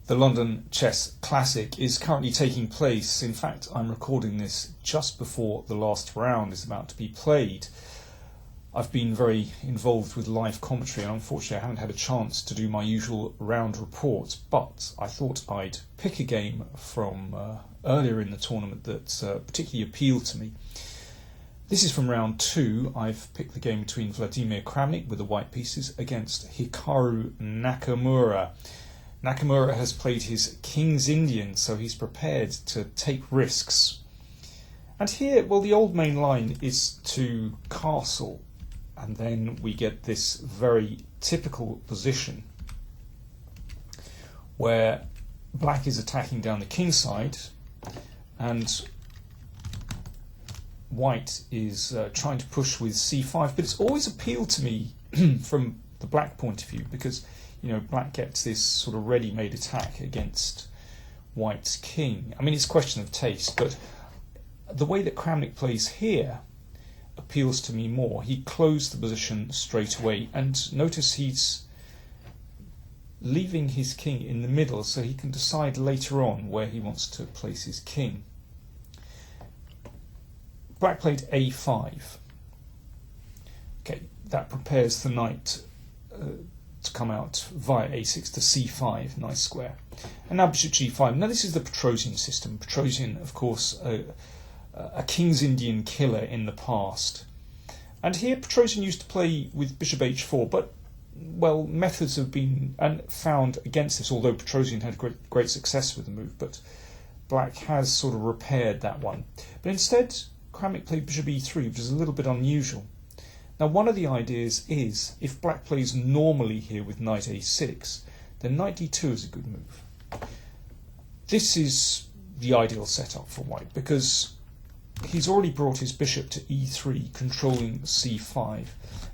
The London Chess Classic is currently taking place. In fact, I'm recording this just before the last round is about to be played. I've been very involved with live commentary and unfortunately I haven't had a chance to do my usual round report, but I thought I'd pick a game from earlier in the tournament that particularly appealed to me. This is from round 2. I've picked the game between Vladimir Kramnik with the white pieces against Hikaru Nakamura. Nakamura has played his King's Indian, so he's prepared to take risks. And here, well, the old main line is to castle, and then we get this very typical position where black is attacking down the king side, and white is trying to push with c5, but it's always appealed to me from the black point of view because black gets this sort of ready-made attack against white's king. I mean, it's a question of taste, but the way that Kramnik plays here appeals to me more. He closed the position straight away, and notice he's leaving his king in the middle so he can decide later on where he wants to place his king. Black played a5. Okay, that prepares the knight to come out via a6 to c5, nice square. And now bishop g5. Now this is the Petrosian system. Petrosian, of course, a King's Indian killer in the past. And here Petrosian used to play with bishop h4, but, well, methods have been found against this, although Petrosian had great success with the move, but black has sort of repaired that one. But instead, Kramnik played bishop e3, which is a little bit unusual. Now, one of the ideas is, if black plays normally here with knight a6, then knight d2 is a good move. This is the ideal setup for white, because he's already brought his bishop to e3, controlling c5.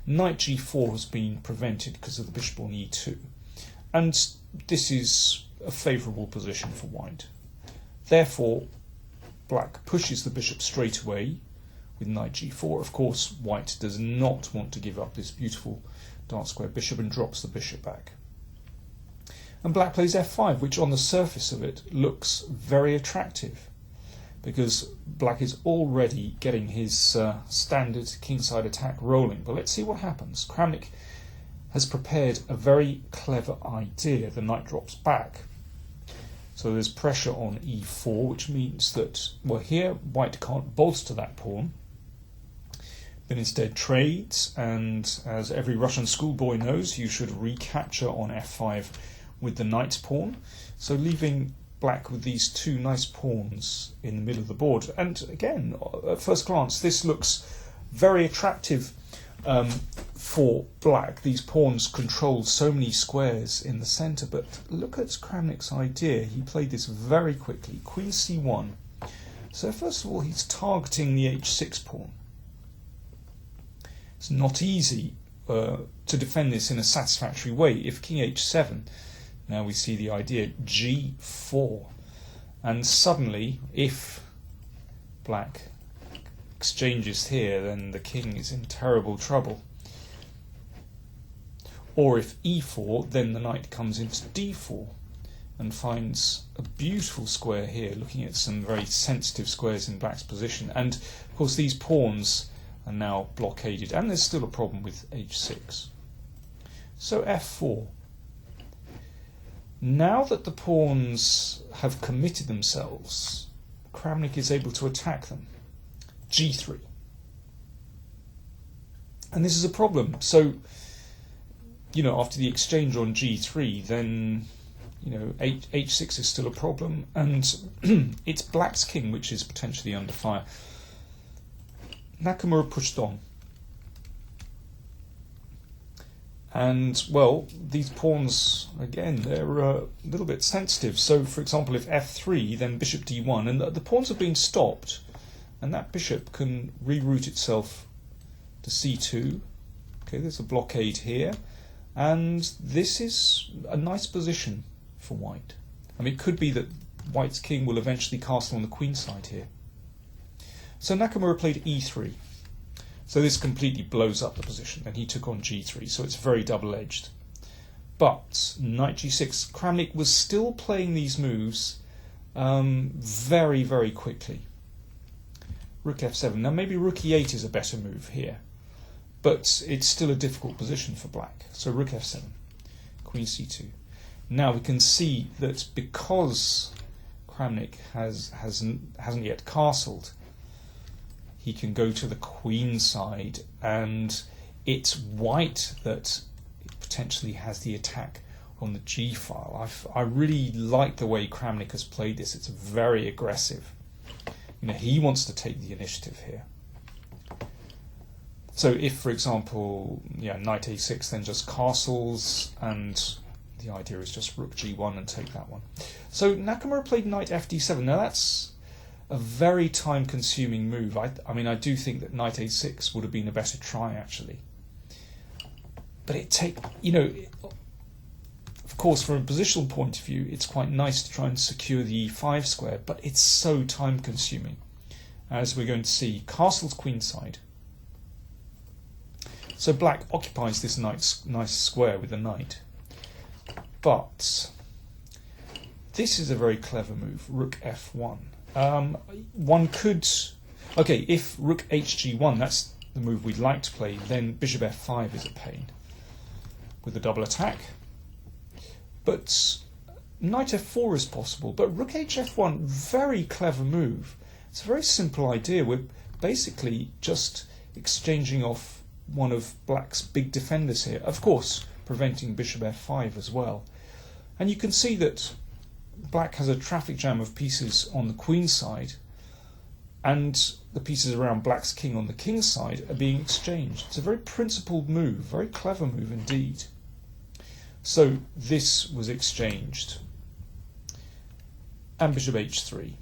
Knight g4 has been prevented because of the bishop on e2. And this is a favourable position for white. Therefore, black pushes the bishop straight away with knight g4. Of course, white does not want to give up this beautiful dark square bishop and drops the bishop back. And black plays f5, which on the surface of it looks very attractive, because black is already getting his standard kingside attack rolling. But let's see what happens. Kramnik has prepared a very clever idea. The knight drops back. So there's pressure on e4, which means that, well, here white can't bolster that pawn, but instead trades, and as every Russian schoolboy knows, you should recapture on f5 with the knight's pawn, so leaving black with these two nice pawns in the middle of the board. And again, at first glance, this looks very attractive for black. These pawns control so many squares in the centre, but look at Kramnik's idea. He played this very quickly. Queen c1. So first of all, he's targeting the h6 pawn. It's not easy to defend this in a satisfactory way. If king h7, now we see the idea g4, and suddenly if black exchanges here, then the king is in terrible trouble. Or if e4, then the knight comes into d4 and finds a beautiful square here, looking at some very sensitive squares in black's position. And of course these pawns are now blockaded, and there's still a problem with h6. So f4. Now that the pawns have committed themselves, Kramnik is able to attack them. g3. And this is a problem. So, after the exchange on g3, then, h6 is still a problem, and it's black's king which is potentially under fire. Nakamura pushed on. And, well, these pawns, again, they're a little bit sensitive. So, for example, if f3, then bishop d1, and the pawns have been stopped, and that bishop can reroute itself to c2. Okay, there's a blockade here, and this is a nice position for white. I mean, it could be that white's king will eventually castle on the queen side here. So Nakamura played e3. So this completely blows up the position, and he took on g3, so it's very double-edged. But knight g6, Kramnik was still playing these moves very, very quickly. Rook f7. Now maybe rook e8 is a better move here, but it's still a difficult position for black. So rook f7, queen c2. Now we can see that because Kramnik hasn't yet castled, he can go to the queen side, and it's white that potentially has the attack on the g file. I really like the way Kramnik has played this. It's very aggressive. You know, he wants to take the initiative here. So if, for example, knight a6 then just castles, and the idea is just rook g1 and take that one. So Nakamura played knight fd7. Now that's a very time-consuming move. I mean, I do think that knight a6 would have been a better try, actually. But of course, from a positional point of view, it's quite nice to try and secure the e5 square, but it's so time-consuming. As we're going to see, castle's queenside. So black occupies this nice square with the knight. But this is a very clever move, rook f1. One could... Okay, if rook hg1, that's the move we'd like to play, then bishop f5 is a pain with a double attack. But knight f4 is possible, but rook hf1, very clever move. It's a very simple idea. We're basically just exchanging off one of black's big defenders here, of course preventing bishop f5 as well. And you can see that black has a traffic jam of pieces on the queen side, and the pieces around black's king on the king side are being exchanged. It's a very principled move, very clever move indeed. So this was exchanged. And bishop h3,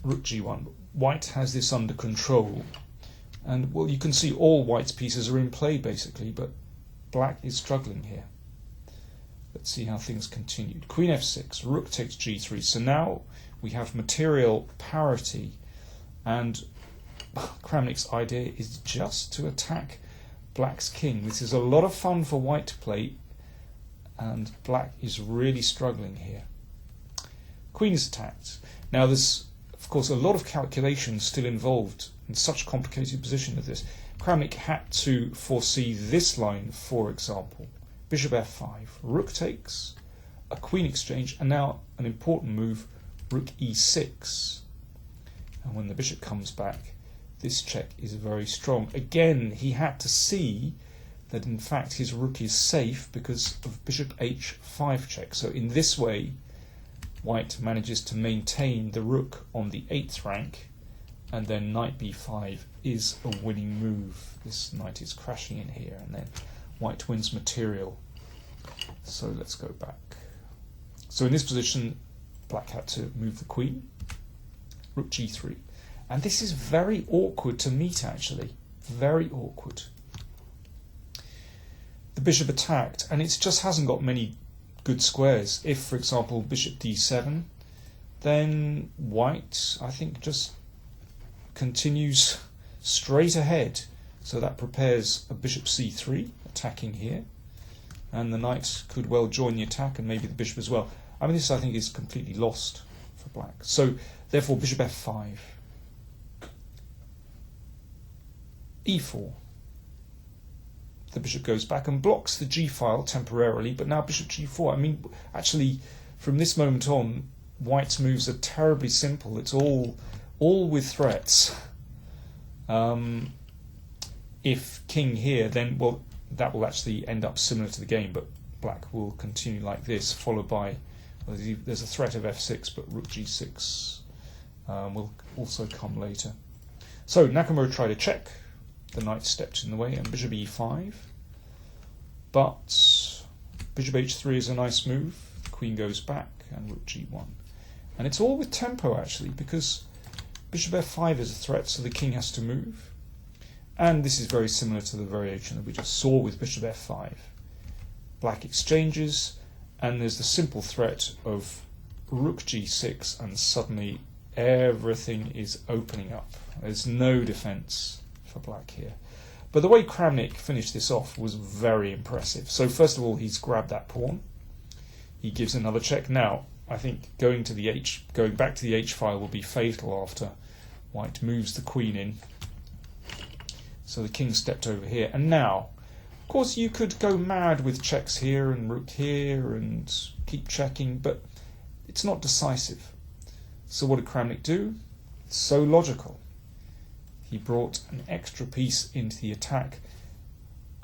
rook g1. White has this under control. And, well, you can see all white's pieces are in play, basically, but black is struggling here. Let's see how things continued. Queen f6, rook takes g3. So now we have material parity, and Kramnik's idea is just to attack black's king. This is a lot of fun for white to play, and black is really struggling here. Queen is attacked. Now there's, of course, a lot of calculation still involved in such a complicated position as this. Kramnik had to foresee this line, for example. Bishop f5, rook takes, a queen exchange, and now an important move, rook e6. And when the bishop comes back, this check is very strong. Again, he had to see that in fact his rook is safe because of bishop h5 check. So in this way, white manages to maintain the rook on the 8th rank, and then knight b5 is a winning move. This knight is crashing in here, and then white wins material. So let's go back. So in this position, black had to move the queen, rook g3. And this is very awkward to meet, actually. Very awkward. The bishop attacked, and it just hasn't got many good squares. If, for example, bishop d7, then white, I think, just continues straight ahead. So that prepares a bishop c3, attacking here. And the knight could well join the attack, and maybe the bishop as well. I mean, this, I think, is completely lost for black. So, therefore, bishop f5. e4. The bishop goes back and blocks the g-file temporarily, but now bishop g4. I mean, actually, from this moment on, white's moves are terribly simple. It's all with threats. If king here, then, well, that will actually end up similar to the game, but black will continue like this, followed by, well, there's a threat of f6, but rook g6 will also come later. So Nakamura tried a check. The knight stepped in the way, and bishop e5. But bishop h3 is a nice move. The queen goes back, and rook g1. And it's all with tempo, actually, because bishop f5 is a threat, so the king has to move. And this is very similar to the variation that we just saw with bishop f5. Black exchanges, and there's the simple threat of rook g6, and suddenly everything is opening up. There's no defense for black here. But the way Kramnik finished this off was very impressive. So first of all, he's grabbed that pawn, he gives another check. Now, I think going back to the H file will be fatal after white moves the queen in. So the king stepped over here, and now, of course, you could go mad with checks here and rook here and keep checking, but it's not decisive. So what did Kramnik do? It's so logical. He brought an extra piece into the attack,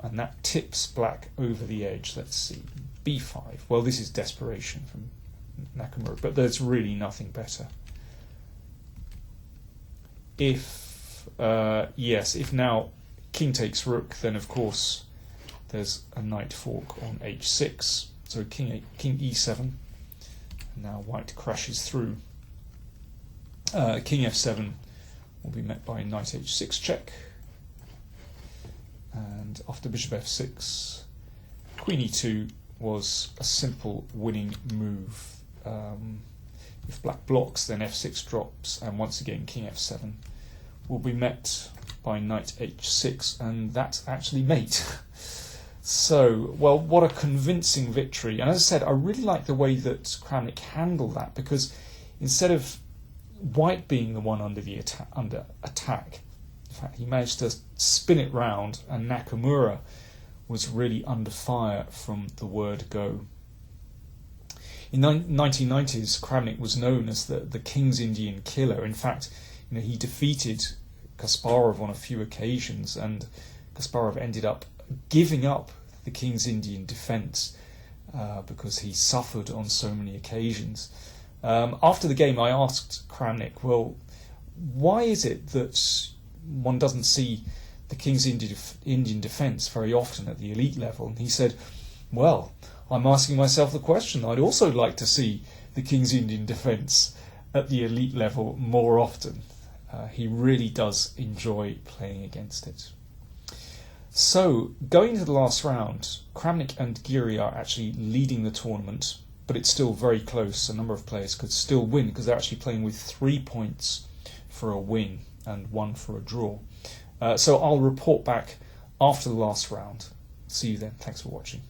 and that tips black over the edge. Let's see, b5. Well, this is desperation from Nakamura, but there's really nothing better. If now king takes rook, then of course there's a knight fork on h6. So king e7. And now white crashes through. King f7 will be met by knight h6 check. And after bishop f6, queen e2 was a simple winning move. If black blocks, then f6 drops, and once again king f7 will be met by knight h6, and that's actually mate. So, well, what a convincing victory. And as I said, I really like the way that Kramnik handled that, because instead of white being the one under attack, in fact, he managed to spin it round, and Nakamura was really under fire from the word go. In the 1990s, Kramnik was known as the King's Indian killer. In fact, he defeated Kasparov on a few occasions, and Kasparov ended up giving up the King's Indian defence because he suffered on so many occasions. After the game, I asked Kramnik, well, why is it that one doesn't see the King's Indian defence very often at the elite level? And he said, well, I'm asking myself the question. I'd also like to see the King's Indian defence at the elite level more often. He really does enjoy playing against it. So, going to the last round, Kramnik and Giri are actually leading the tournament, but it's still very close. A number of players could still win because they're actually playing with 3 points for a win and 1 for a draw. So I'll report back after the last round. See you then. Thanks for watching.